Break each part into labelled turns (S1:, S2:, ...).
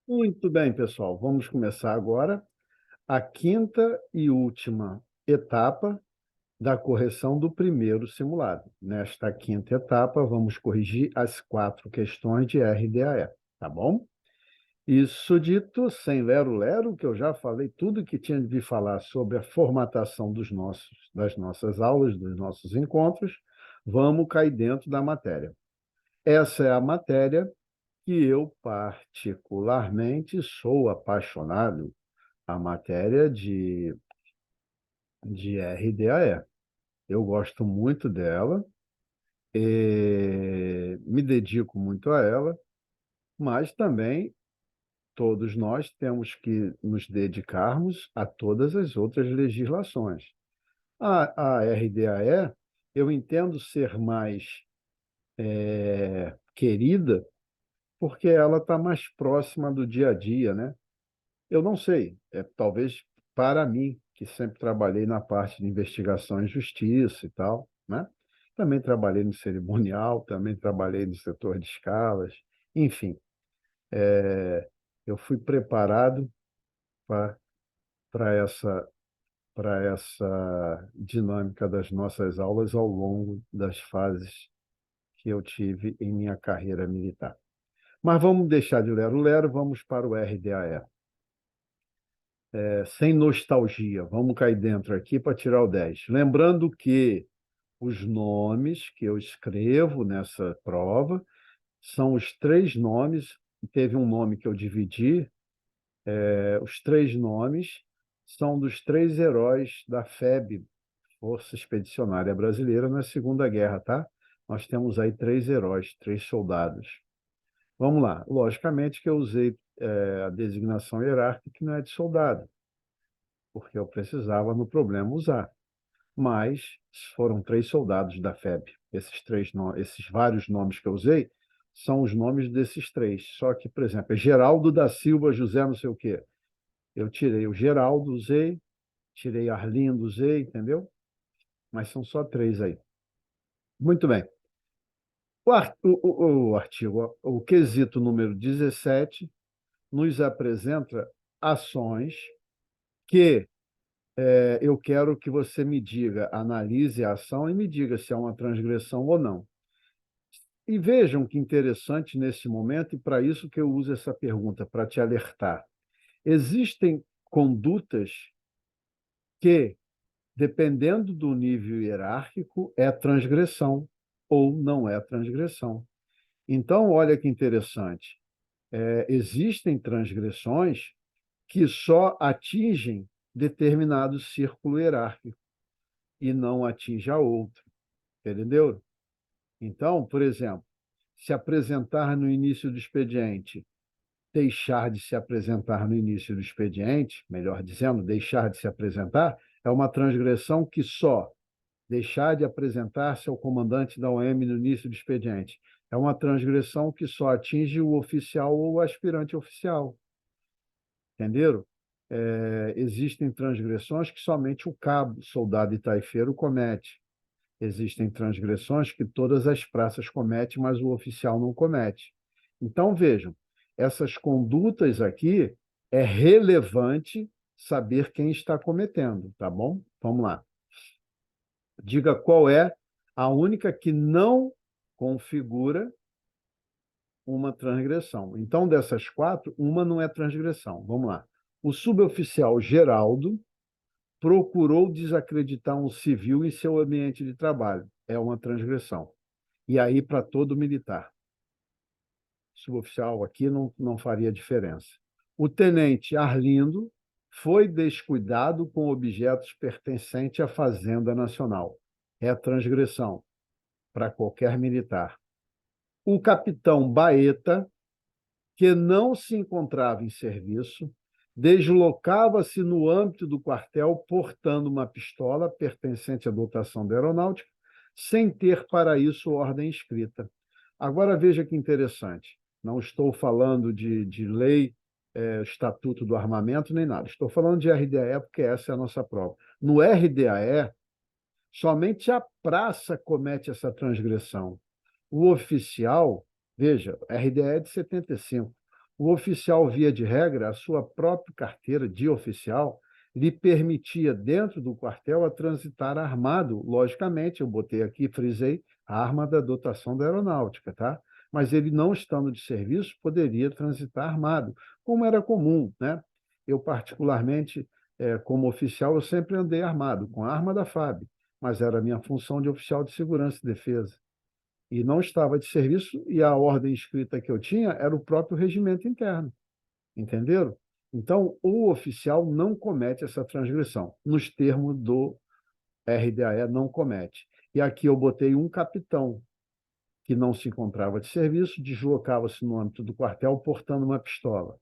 S1: Muito bem, pessoal. Vamos começar agora a quinta e última etapa da correção do primeiro simulado. Nesta quinta etapa, vamos corrigir as 4 questões de RDAE, tá bom? Isso dito, sem lero-lero, que eu já falei tudo que tinha de falar sobre a formatação das nossas aulas, dos nossos encontros, vamos cair dentro da matéria. Essa é a matéria que eu particularmente sou apaixonado, a matéria de RDAE. Eu gosto muito dela, me dedico muito a ela, mas também todos nós temos que nos dedicarmos a todas as outras legislações. A RDAE, eu entendo ser mais querida porque ela está mais próxima do dia a dia, né? Eu não sei, talvez para mim, que sempre trabalhei na parte de investigação e justiça e tal, né? Também trabalhei no cerimonial, também trabalhei no setor de escalas, enfim, eu fui preparado para essa dinâmica das nossas aulas ao longo das fases que eu tive em minha carreira militar. Mas vamos deixar de lero-lero, vamos para o RDAE. Sem nostalgia, vamos cair dentro aqui para tirar o 10. Lembrando que os nomes que eu escrevo nessa prova são os 3 nomes, teve um nome que eu dividi, os 3 nomes são dos 3 heróis da FEB, Força Expedicionária Brasileira, na Segunda Guerra, tá? Nós temos aí 3 heróis, 3 soldados. Vamos lá. Logicamente que eu usei a designação hierárquica, que não é de soldado, porque eu precisava, no problema, usar. Mas foram 3 soldados da FEB. Esses vários nomes que eu usei são os nomes desses 3. Só que, por exemplo, é Geraldo da Silva José não sei o quê. Eu tirei o Geraldo, usei, tirei Arlindo, usei, entendeu? Mas são só 3 aí. Muito bem. O artigo, o quesito número 17, nos apresenta ações que eu quero que você me diga, analise a ação e me diga se é uma transgressão ou não. E vejam que interessante nesse momento, e para isso que eu uso essa pergunta, para te alertar. Existem condutas que, dependendo do nível hierárquico, é transgressão ou não é transgressão. Então, olha que interessante. Existem transgressões que só atingem determinado círculo hierárquico e não atinge a outro. Entendeu? Então, por exemplo, se apresentar no início do expediente, deixar de se apresentar no início do expediente, melhor dizendo, deixar de se apresentar, é uma transgressão que só deixar de apresentar-se ao comandante da OM no início do expediente. É uma transgressão que só atinge o oficial ou o aspirante oficial. Entenderam? Existem transgressões que somente o cabo, soldado e taifeiro comete. Existem transgressões que todas as praças cometem, mas o oficial não comete. Então, vejam, essas condutas aqui é relevante saber quem está cometendo, tá bom? Vamos lá. Diga qual é a única que não configura uma transgressão. Então, dessas 4, uma não é transgressão. Vamos lá. O suboficial Geraldo procurou desacreditar um civil em seu ambiente de trabalho. É uma transgressão. E aí, para todo militar. Suboficial aqui não faria diferença. O tenente Arlindo foi descuidado com objetos pertencentes à Fazenda Nacional. É transgressão para qualquer militar. O capitão Baeta, que não se encontrava em serviço, deslocava-se no âmbito do quartel portando uma pistola pertencente à dotação da aeronáutica, sem ter para isso ordem escrita. Agora veja que interessante. Não estou falando de lei, estatuto do armamento, nem nada. Estou falando de RDAE, porque essa é a nossa prova. No RDAE, somente a praça comete essa transgressão. O oficial, veja, RDE é de 75. O oficial, via de regra, a sua própria carteira de oficial lhe permitia, dentro do quartel, a transitar armado. Logicamente, eu botei aqui, frisei, a arma da dotação da aeronáutica, tá? Mas ele, não estando de serviço, poderia transitar armado, como era comum, né? Eu, particularmente, como oficial, eu sempre andei armado, com a arma da FAB, mas era a minha função de oficial de segurança e defesa. E não estava de serviço, e a ordem escrita que eu tinha era o próprio regimento interno. Entenderam? Então, o oficial não comete essa transgressão. Nos termos do RDAE, não comete. E aqui eu botei um capitão que não se encontrava de serviço, deslocava-se no âmbito do quartel portando uma pistola.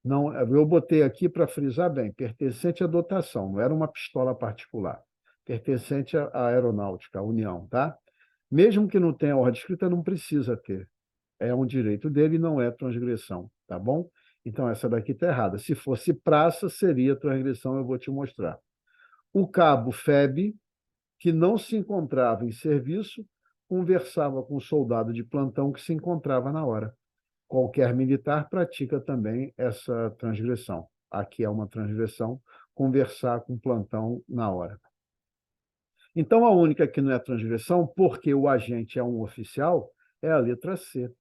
S1: Não, eu botei aqui para frisar bem, pertencente à dotação, não era uma pistola particular, pertencente à aeronáutica, à União, tá? Mesmo que não tenha ordem escrita, não precisa ter. É um direito dele e não é transgressão, tá bom? Então, essa daqui está errada. Se fosse praça, seria transgressão, eu vou te mostrar. O cabo FEB, que não se encontrava em serviço, conversava com o soldado de plantão que se encontrava na hora. Qualquer militar pratica também essa transgressão. Aqui é uma transgressão, conversar com o plantão na hora. Então, a única que não é transgressão, porque o agente é um oficial, é a letra C.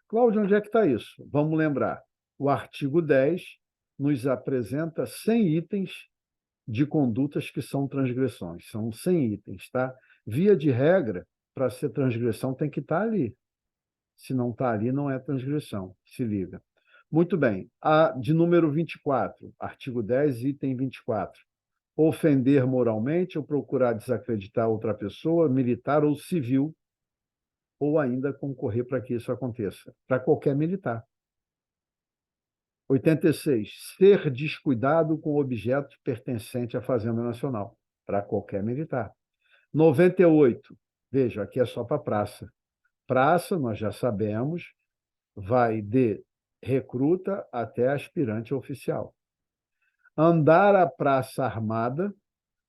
S1: Cláudio, onde é que está isso? Vamos lembrar. O artigo 10 nos apresenta 100 itens de condutas que são transgressões. São 100 itens, tá? Via de regra, para ser transgressão, tem que estar ali. Se não está ali, não é transgressão. Se liga. Muito bem. A de número 24, artigo 10, item 24. Ofender moralmente ou procurar desacreditar outra pessoa, militar ou civil, ou ainda concorrer para que isso aconteça. Para qualquer militar. 86. Ser descuidado com objeto pertencente à Fazenda Nacional, para qualquer militar. 98. Veja, aqui é só para praça. Praça, nós já sabemos, vai de recruta até aspirante oficial. Andar a praça armada,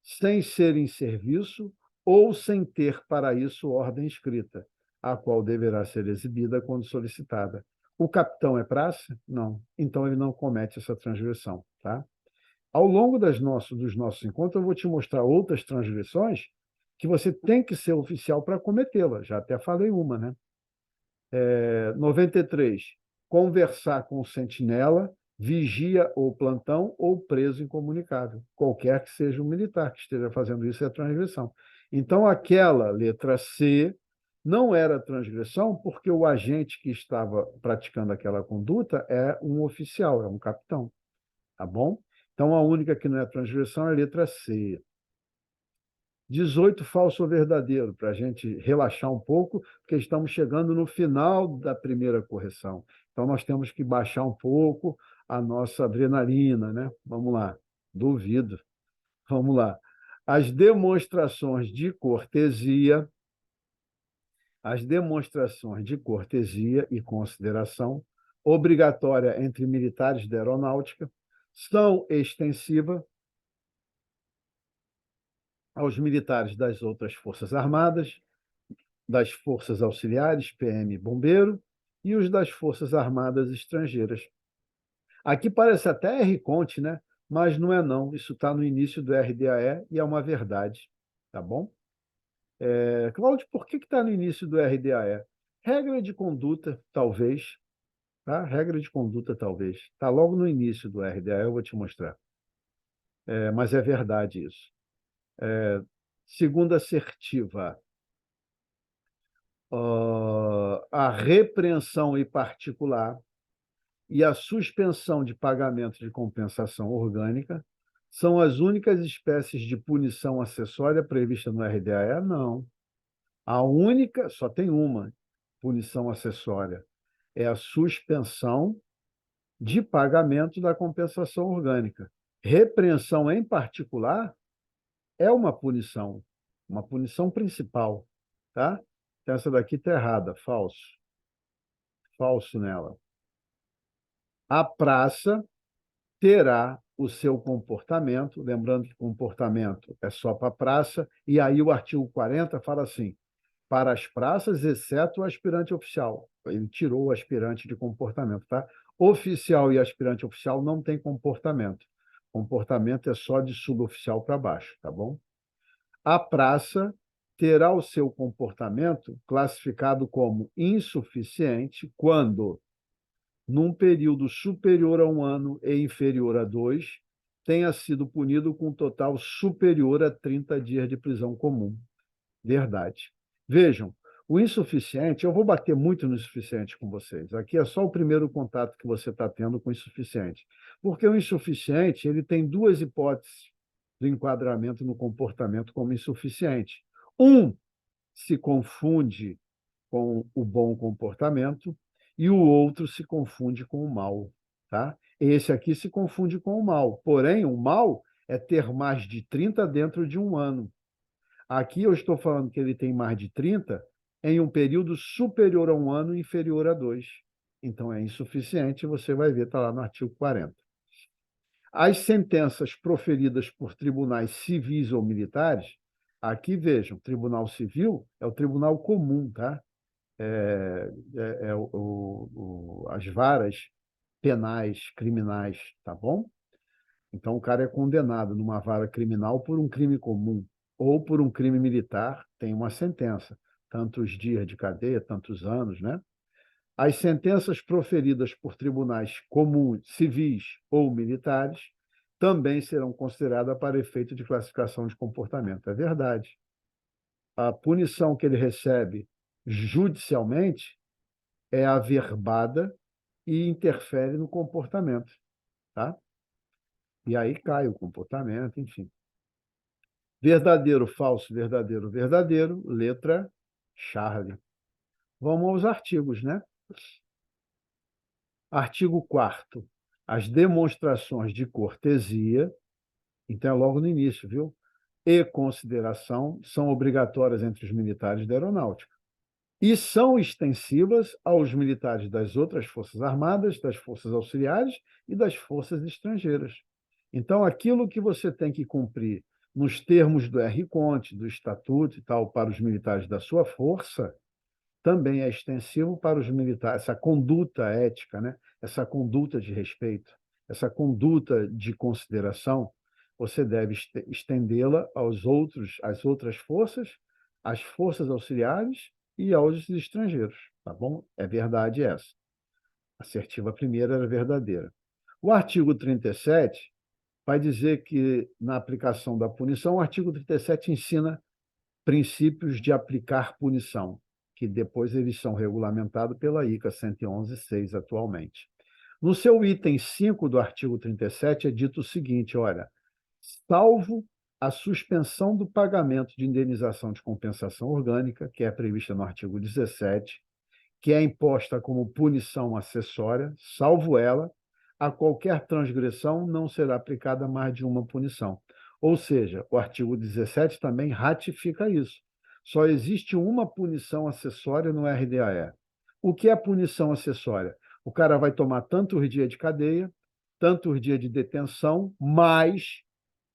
S1: sem ser em serviço ou sem ter para isso ordem escrita, a qual deverá ser exibida quando solicitada. O capitão é praça? Não. Então, ele não comete essa transgressão. Tá? Ao longo dos nossos encontros, eu vou te mostrar outras transgressões que você tem que ser oficial para cometê-las. Já até falei uma, né? 93. Conversar com o sentinela, vigia ou plantão ou preso incomunicável. Qualquer que seja o militar que esteja fazendo isso é transgressão. Então, aquela letra C não era transgressão porque o agente que estava praticando aquela conduta é um oficial, é um capitão. Tá bom? Então, a única que não é transgressão é a letra C. 18, falso ou verdadeiro, para a gente relaxar um pouco, porque estamos chegando no final da primeira correção. Então, nós temos que baixar um pouco a nossa adrenalina, né? Vamos lá. Duvido. Vamos lá. As demonstrações de cortesia e consideração obrigatória entre militares da aeronáutica são extensivas aos militares das outras forças armadas, das forças auxiliares, PM, bombeiro, e os das forças armadas estrangeiras. Aqui parece até R. Conte, né? Mas não é não. Isso está no início do RDAE e é uma verdade. Tá bom? Cláudio, por que está no início do RDAE? Regra de conduta, talvez. Tá? Regra de conduta, talvez. Está logo no início do RDAE, eu vou te mostrar. Mas é verdade isso. Segunda assertiva. A repreensão em particular e a suspensão de pagamento de compensação orgânica são as únicas espécies de punição acessória prevista no RDAE? Não. A única, só tem uma punição acessória, é a suspensão de pagamento da compensação orgânica. Repreensão em particular é uma punição principal, tá? Então, essa daqui está errada, falso. Falso nela. A praça terá o seu comportamento, lembrando que comportamento é só para a praça, e aí o artigo 40 fala assim, para as praças, exceto o aspirante oficial. ele tirou o aspirante de comportamento, tá? Oficial e aspirante oficial não tem comportamento. Comportamento é só de suboficial para baixo, tá bom? A praça terá o seu comportamento classificado como insuficiente quando, num período superior a 1 ano e inferior a 2, tenha sido punido com um total superior a 30 dias de prisão comum. Verdade. Vejam, o insuficiente, eu vou bater muito no insuficiente com vocês. Aqui é só o primeiro contato que você está tendo com o insuficiente. Porque o insuficiente, ele tem duas hipóteses do enquadramento no comportamento como insuficiente. Um se confunde com o bom comportamento e o outro se confunde com o mal, tá? Esse aqui se confunde com o mal. Porém, o mal é ter mais de 30 dentro de 1 ano. Aqui eu estou falando que ele tem mais de 30 em um período superior a 1 ano e inferior a 2. Então é insuficiente, você vai ver, está lá no artigo 40. As sentenças proferidas por tribunais civis ou militares, aqui vejam, tribunal civil é o tribunal comum, tá? As varas penais, criminais, tá bom? Então, o cara é condenado numa vara criminal por um crime comum ou por um crime militar, tem uma sentença, tantos dias de cadeia, tantos anos, né? As sentenças proferidas por tribunais comuns, civis ou militares também serão consideradas para efeito de classificação de comportamento. É verdade. A punição que ele recebe judicialmente é averbada e interfere no comportamento, tá? E aí cai o comportamento, enfim. Verdadeiro, falso, verdadeiro, verdadeiro, letra Charlie. Vamos aos artigos, né? Artigo 4º. As demonstrações de cortesia, então é logo no início, viu? E consideração são obrigatórias entre os militares da aeronáutica e são extensivas aos militares das outras forças armadas, das forças auxiliares e das forças estrangeiras. Então, aquilo que você tem que cumprir nos termos do R-Conte, do Estatuto e tal, para os militares da sua força, também é extensivo para os militares, essa conduta ética, né? Essa conduta de respeito, essa conduta de consideração, você deve estendê-la às outras forças, às forças auxiliares e aos estrangeiros, tá bom? É verdade essa. A assertiva primeira era verdadeira. O artigo 37 vai dizer que, na aplicação da punição, o artigo 37 ensina princípios de aplicar punição, que depois eles são regulamentados pela ICA 111.6 atualmente. No seu item 5 do artigo 37 é dito o seguinte, olha, salvo a suspensão do pagamento de indenização de compensação orgânica, que é prevista no artigo 17, que é imposta como punição acessória, salvo ela, a qualquer transgressão não será aplicada mais de uma punição. Ou seja, o artigo 17 também ratifica isso. Só existe uma punição acessória no RDAE. O que é punição acessória? O cara vai tomar tantos dias de cadeia, tantos dias de detenção, mais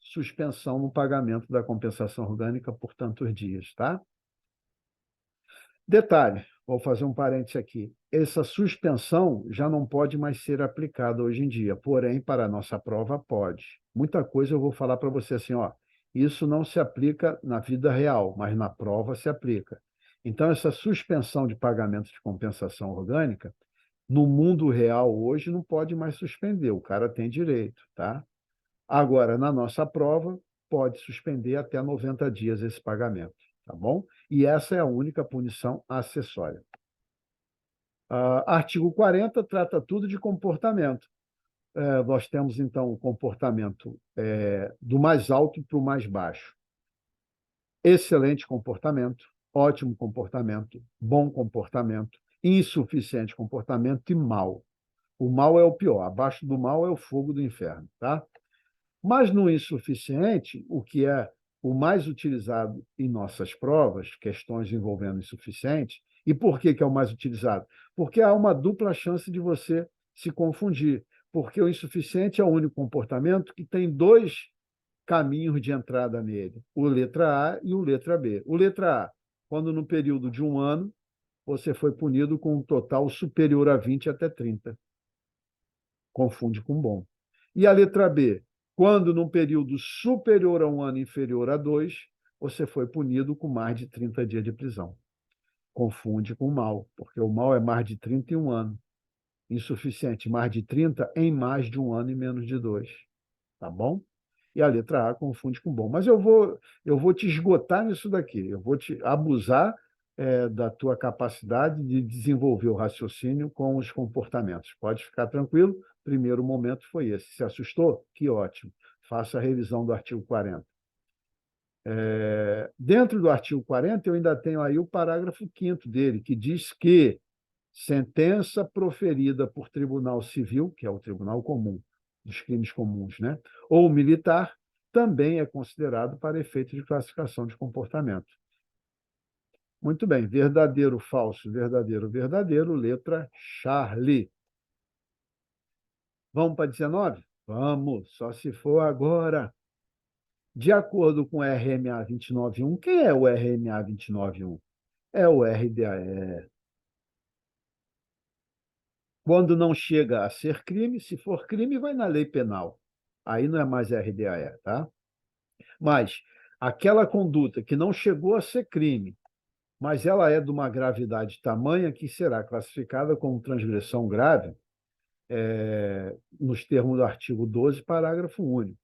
S1: suspensão no pagamento da compensação orgânica por tantos dias, tá? Detalhe, vou fazer um parênteses aqui. Essa suspensão já não pode mais ser aplicada hoje em dia, porém, para a nossa prova, pode. Muita coisa eu vou falar para você assim, ó, isso não se aplica na vida real, mas na prova se aplica. Então, essa suspensão de pagamento de compensação orgânica, no mundo real hoje, não pode mais suspender, o cara tem direito, tá? Agora, na nossa prova, pode suspender até 90 dias esse pagamento, tá bom? E essa é a única punição acessória. Artigo 40 trata tudo de comportamento. Nós temos, então, o comportamento do mais alto para o mais baixo. Excelente comportamento, ótimo comportamento, bom comportamento, insuficiente comportamento e mal. O mal é o pior, abaixo do mal é o fogo do inferno, tá? Mas no insuficiente, o que é o mais utilizado em nossas provas, questões envolvendo insuficiente, e por que é o mais utilizado? Porque há uma dupla chance de você se confundir, porque o insuficiente é o único comportamento que tem dois caminhos de entrada nele, o letra A e o letra B. O letra A, quando no período de 1 ano, você foi punido com um total superior a 20 até 30. Confunde com bom. E a letra B, quando num período superior a 1 ano, inferior a 2, você foi punido com mais de 30 dias de prisão. Confunde com mal, porque o mal é mais de 30 em 1 ano. Insuficiente, mais de 30 em mais de 1 ano e menos de 2. Tá bom? E a letra A confunde com bom. Mas eu vou te esgotar nisso daqui. Eu vou te abusar da tua capacidade de desenvolver o raciocínio com os comportamentos. Pode ficar tranquilo. Primeiro momento foi esse. Se assustou? Que ótimo. Faça a revisão do artigo 40. Dentro do artigo 40, eu ainda tenho aí o parágrafo 5º dele, que diz que sentença proferida por tribunal civil, que é o tribunal comum dos crimes comuns, né? Ou militar, também é considerado para efeito de classificação de comportamento. Muito bem, verdadeiro, falso, verdadeiro, verdadeiro, letra Charlie. Vamos para 19? Vamos, só se for agora. De acordo com o RMA 291, quem é o RMA 291? É o RDAE. Quando não chega a ser crime, se for crime, vai na lei penal. Aí não é mais RDAE, tá? Mas aquela conduta que não chegou a ser crime, mas ela é de uma gravidade tamanha que será classificada como transgressão grave, nos termos do artigo 12, parágrafo único.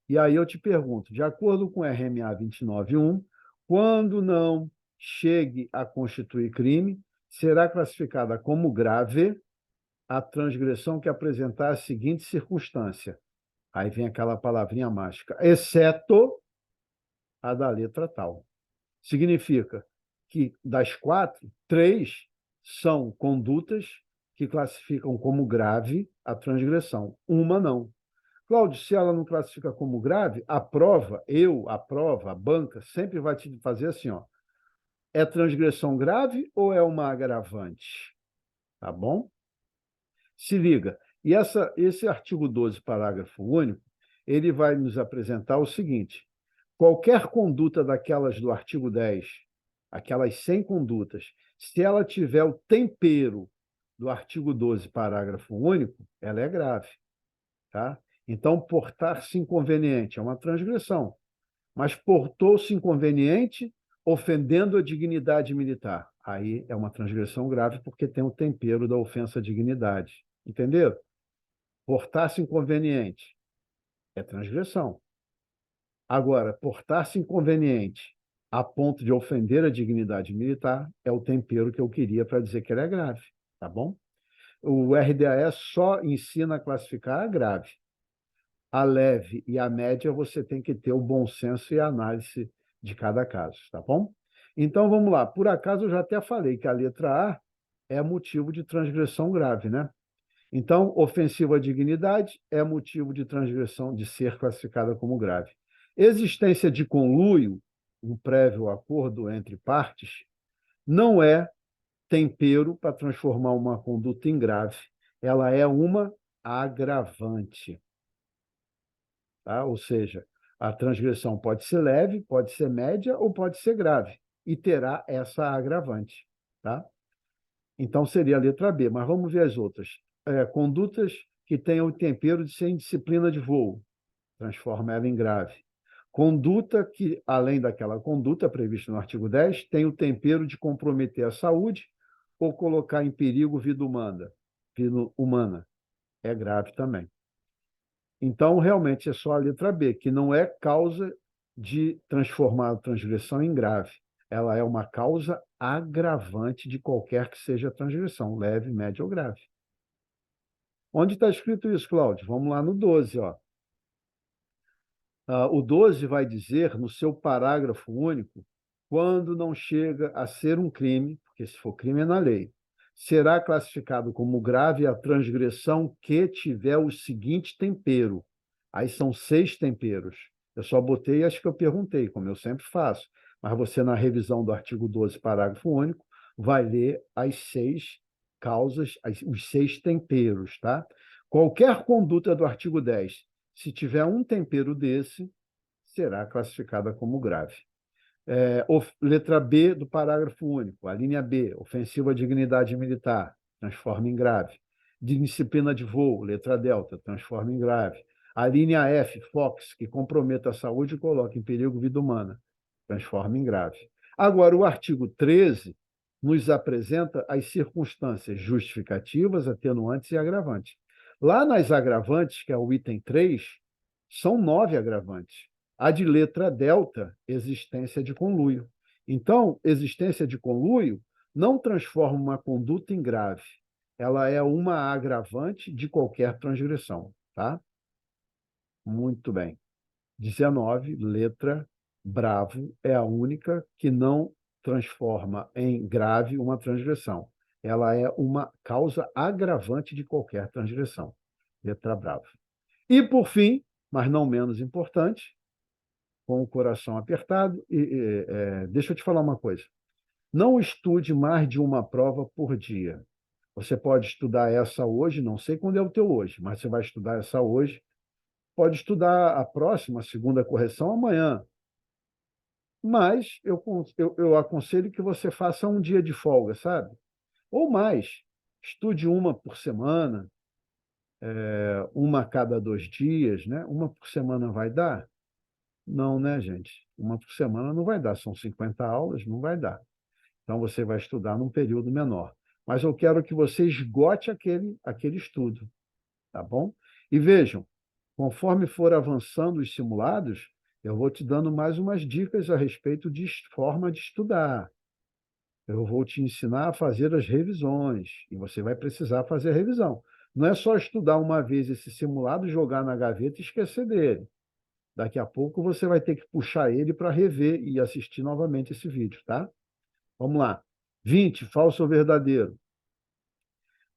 S1: E aí eu te pergunto, de acordo com o RMA 291, quando não chegue a constituir crime, será classificada como grave a transgressão que apresentar a seguinte circunstância. Aí vem aquela palavrinha mágica, exceto a da letra tal. Significa que das 4, 3 são condutas que classificam como grave a transgressão. Uma não. Cláudio, se ela não classifica como grave, a prova, a banca, sempre vai te fazer assim, ó. É transgressão grave ou é uma agravante? Tá bom? Se liga. E esse artigo 12, parágrafo único, ele vai nos apresentar o seguinte: qualquer conduta daquelas do artigo 10, aquelas 100 condutas, se ela tiver o tempero do artigo 12, parágrafo único, ela é grave. Tá? Então, portar-se inconveniente é uma transgressão, mas portou-se inconveniente ofendendo a dignidade militar. Aí é uma transgressão grave porque tem o tempero da ofensa à dignidade. Entendeu? Portar-se inconveniente é transgressão. Agora, portar-se inconveniente a ponto de ofender a dignidade militar é o tempero que eu queria para dizer que ele é grave, tá bom? O RDAE só ensina a classificar a grave. A leve e a média você tem que ter o bom senso e a análise de cada caso, tá bom? Então vamos lá. Por acaso eu já até falei que a letra A é motivo de transgressão grave, né? Então, ofensiva à dignidade é motivo de transgressão de ser classificada como grave. Existência de conluio, um prévio acordo entre partes, não é tempero para transformar uma conduta em grave. Ela é uma agravante. Tá? Ou seja, a transgressão pode ser leve, pode ser média ou pode ser grave, e terá essa agravante. Tá? Então, seria a letra B, mas vamos ver as outras. Condutas que tenham o tempero de ser indisciplina de voo, transforma ela em grave. Conduta que, além daquela conduta prevista no artigo 10, tem o tempero de comprometer a saúde ou colocar em perigo vida humana. É grave também. Então, realmente, é só a letra B, que não é causa de transformar a transgressão em grave. Ela é uma causa agravante de qualquer que seja a transgressão, leve, média ou grave. Onde está escrito isso, Cláudio? Vamos lá no 12. Ó. O 12 vai dizer, no seu parágrafo único, quando não chega a ser um crime, porque se for crime é na lei, será classificado como grave a transgressão que tiver o seguinte tempero. Aí são 6 temperos. Eu só botei as que eu perguntei, como eu sempre faço. Mas você, na revisão do artigo 12, parágrafo único, vai ler as 6 causas, os 6 temperos. Tá? Qualquer conduta do artigo 10, se tiver um tempero desse, será classificada como grave. Letra B do parágrafo único. A linha B, ofensiva à dignidade militar, transforma em grave. De disciplina de voo, letra delta, transforma em grave. A linha F, Fox, que comprometa a saúde e coloca em perigo a vida humana, transforma em grave. Agora, o artigo 13 nos apresenta as circunstâncias justificativas, atenuantes e agravantes. Lá nas agravantes, que é o item 3, são 9 agravantes. A de letra delta, existência de conluio. Então, existência de conluio não transforma uma conduta em grave. Ela é uma agravante de qualquer transgressão, tá? Muito bem. 19, letra bravo, é a única que não transforma em grave uma transgressão. Ela é uma causa agravante de qualquer transgressão. Letra bravo. E, por fim, mas não menos importante, com o coração apertado, deixa eu te falar uma coisa. Não estude mais de uma prova por dia. Você pode estudar essa hoje, não sei quando é o teu hoje, mas você vai estudar essa hoje. Pode estudar a próxima, a segunda correção, amanhã. Mas eu aconselho que você faça um dia de folga, sabe? Ou mais. Estude uma por semana, uma a cada 2 dias, né? Uma por semana vai dar? Não, né, gente? Uma por semana não vai dar. São 50 aulas, não vai dar. Então, você vai estudar num período menor. Mas eu quero que você esgote aquele estudo, tá bom? E vejam, conforme for avançando os simulados, eu vou te dando mais umas dicas a respeito de forma de estudar. Eu vou te ensinar a fazer as revisões, e você vai precisar fazer a revisão. Não é só estudar uma vez esse simulado, jogar na gaveta e esquecer dele. Daqui a pouco você vai ter que puxar ele para rever e assistir novamente esse vídeo, tá? Vamos lá. 20, falso ou verdadeiro.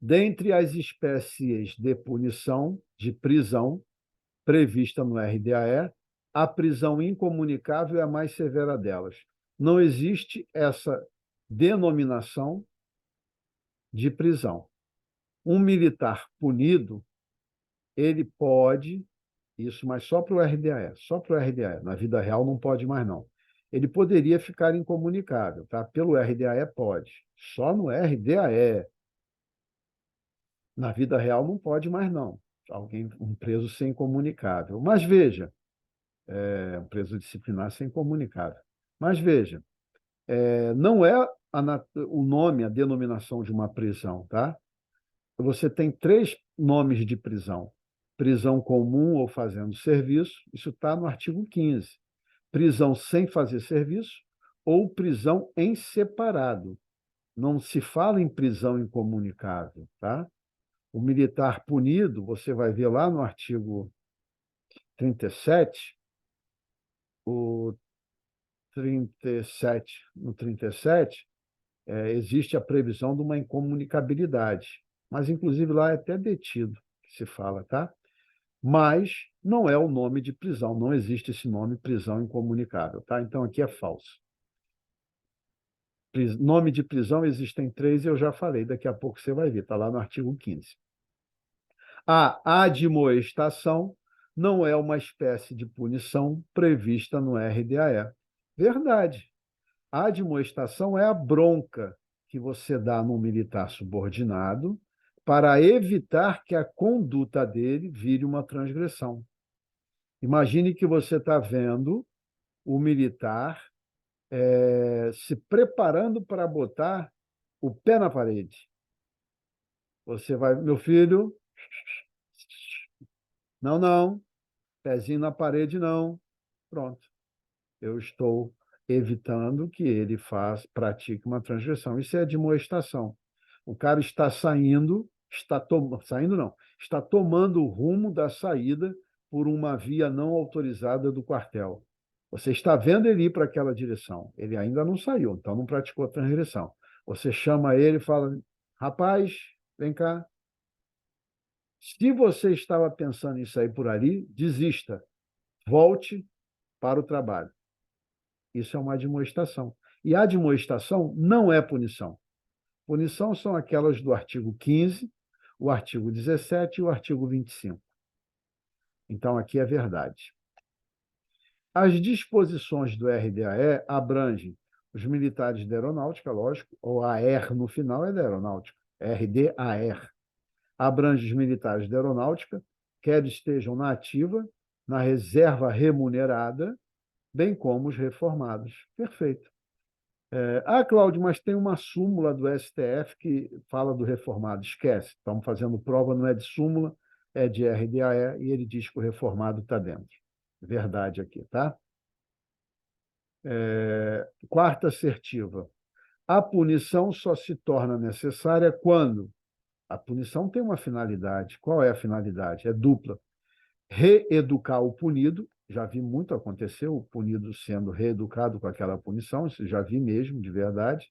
S1: Dentre as espécies de punição, de prisão, prevista no RDAE, a prisão incomunicável é a mais severa delas. Não existe essa denominação de prisão. Um militar punido, ele pode, isso, mas só para o RDAE, só para o RDAE. Na vida real não pode mais, não. Ele poderia ficar incomunicável, tá? Pelo RDAE pode. Só no RDAE. Na vida real não pode mais, não. Um preso ser incomunicável. Mas veja, um preso disciplinar ser incomunicável. Mas veja, não é o nome, a denominação de uma prisão, tá? Você tem 3 nomes de prisão. Prisão comum ou fazendo serviço, isso está no artigo 15. Prisão sem fazer serviço ou prisão em separado. Não se fala em prisão incomunicável, tá? O militar punido, você vai ver lá no artigo 37, o 37, no 37, existe a previsão de uma incomunicabilidade. Mas, inclusive, lá é até detido que se fala, tá? Mas não é o nome de prisão, não existe esse nome prisão incomunicável, tá? Então, aqui é falso. Nome de prisão existem 3, eu já falei, daqui a pouco você vai ver, está lá no artigo 15. A admoestação não é uma espécie de punição prevista no RDAE. Verdade. A admoestação é a bronca que você dá num militar subordinado para evitar que a conduta dele vire uma transgressão. Imagine que você está vendo o militar se preparando para botar o pé na parede. Você vai, meu filho, não, não, pezinho na parede, não. Pronto. Eu estou evitando que ele pratique uma transgressão. Isso é admoestação. O cara está saindo, saindo não, está tomando o rumo da saída por uma via não autorizada do quartel. Você está vendo ele ir para aquela direção. Ele ainda não saiu, então não praticou a transgressão. Você chama ele e fala: rapaz, vem cá. Se você estava pensando em sair por ali, desista. Volte para o trabalho. Isso é uma admoestação. E a admoestação não é punição. Punição são aquelas do artigo 15, o artigo 17 e o artigo 25. Então, aqui é verdade. As disposições do RDAE abrangem os militares da aeronáutica, lógico, ou AER no final é da aeronáutica, RDAER. Abrange os militares da aeronáutica, quer estejam na ativa, na reserva remunerada, bem como os reformados. Perfeito. Cláudio, mas tem uma súmula do STF que fala do reformado. Esquece, estamos fazendo prova, não é de súmula, é de RDAE, e ele diz que o reformado está dentro. Verdade aqui, tá? Quarta assertiva. A punição só se torna necessária quando a punição tem uma finalidade. Qual é a finalidade? É dupla. Reeducar o punido, já vi muito acontecer, o punido sendo reeducado com aquela punição, isso já vi mesmo, de verdade.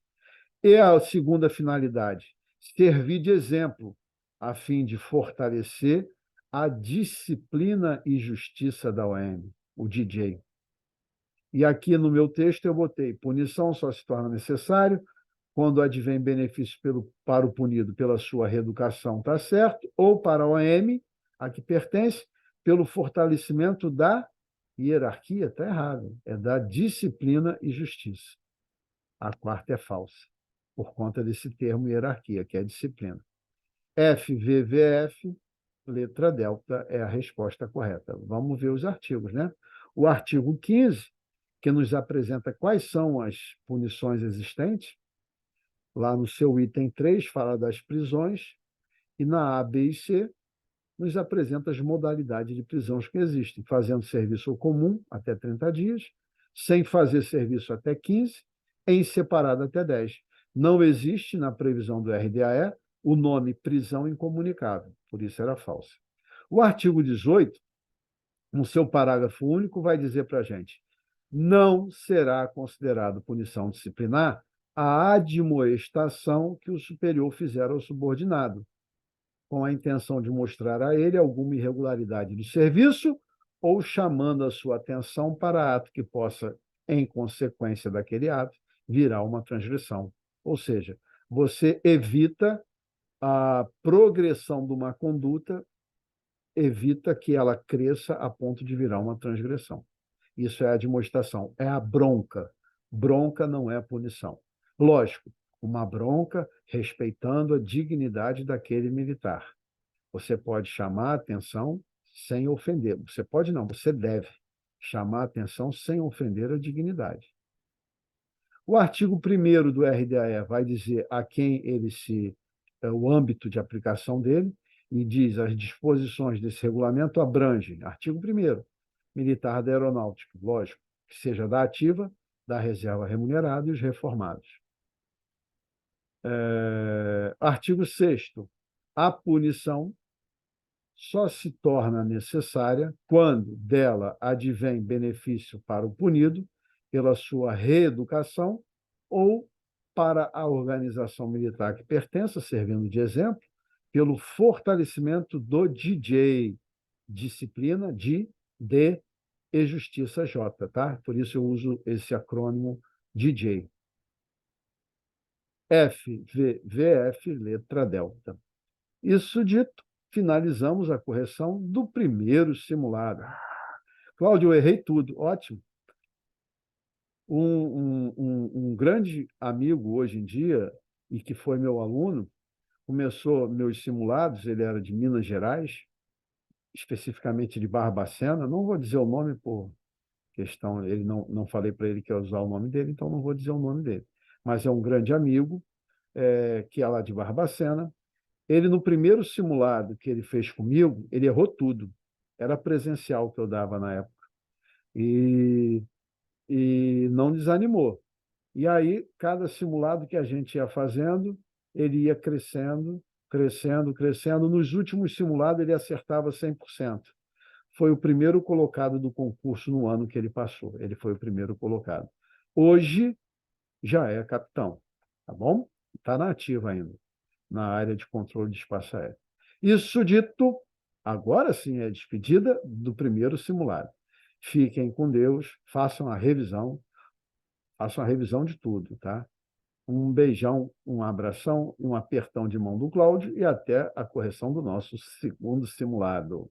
S1: E a segunda finalidade, servir de exemplo, a fim de fortalecer a disciplina e justiça da OM, o DJ. E aqui no meu texto eu botei: punição só se torna necessário quando advém benefício para o punido pela sua reeducação, está certo, ou para a OM, a que pertence, pelo fortalecimento da hierarquia, está errado, é da disciplina e justiça. A quarta é falsa, por conta desse termo hierarquia, que é disciplina. FVVF, letra delta, é a resposta correta. Vamos ver os artigos, né? O artigo 15, que nos apresenta quais são as punições existentes, lá no seu item 3, fala das prisões, e na A, B e C, nos apresenta as modalidades de prisões que existem, fazendo serviço comum até 30 dias, sem fazer serviço até 15, em separado até 10. Não existe, na previsão do RDAE, o nome prisão incomunicável, por isso era falsa. O artigo 18, no seu parágrafo único, vai dizer para a gente: não será considerado punição disciplinar a admoestação que o superior fizer ao subordinado, com a intenção de mostrar a ele alguma irregularidade do serviço ou chamando a sua atenção para ato que possa, em consequência daquele ato, virar uma transgressão. Ou seja, você evita a progressão de uma conduta, evita que ela cresça a ponto de virar uma transgressão. Isso é a admoestação, é a bronca. Bronca não é punição. Lógico, uma bronca respeitando a dignidade daquele militar. Você pode chamar a atenção sem ofender. Você pode não, você deve chamar a atenção sem ofender a dignidade. O artigo 1º do RDAE vai dizer a quem o âmbito de aplicação dele, e diz: as disposições desse regulamento abrangem, artigo 1º, militar da aeronáutica, lógico, que seja da ativa, da reserva remunerada e os reformados. Artigo 6º, a punição só se torna necessária quando dela advém benefício para o punido pela sua reeducação ou para a organização militar que pertença, servindo de exemplo, pelo fortalecimento do DJ, disciplina, D e justiça J, tá? Por isso eu uso esse acrônimo DJ. FVVF, letra delta. Isso dito, finalizamos a correção do primeiro simulado. Cláudio, eu errei tudo. Ótimo. Um grande amigo hoje em dia, e que foi meu aluno, começou meus simulados, ele era de Minas Gerais, especificamente de Barbacena, não vou dizer o nome por questão, ele não falei para ele que ia usar o nome dele, então não vou dizer o nome dele. Mas é um grande amigo, que é lá de Barbacena. Ele, no primeiro simulado que ele fez comigo, ele errou tudo. Era presencial que eu dava na época. E não desanimou. E aí, cada simulado que a gente ia fazendo, ele ia crescendo, crescendo, crescendo. Nos últimos simulados, ele acertava 100%. Foi o primeiro colocado do concurso no ano que ele passou. Ele foi o primeiro colocado. Hoje, já é capitão, tá bom? Está na ativa ainda, na área de controle de espaço aéreo. Isso dito, agora sim é a despedida do primeiro simulado. Fiquem com Deus, façam a revisão de tudo, tá? Um beijão, um abração, um apertão de mão do Cláudio e até a correção do nosso segundo simulado.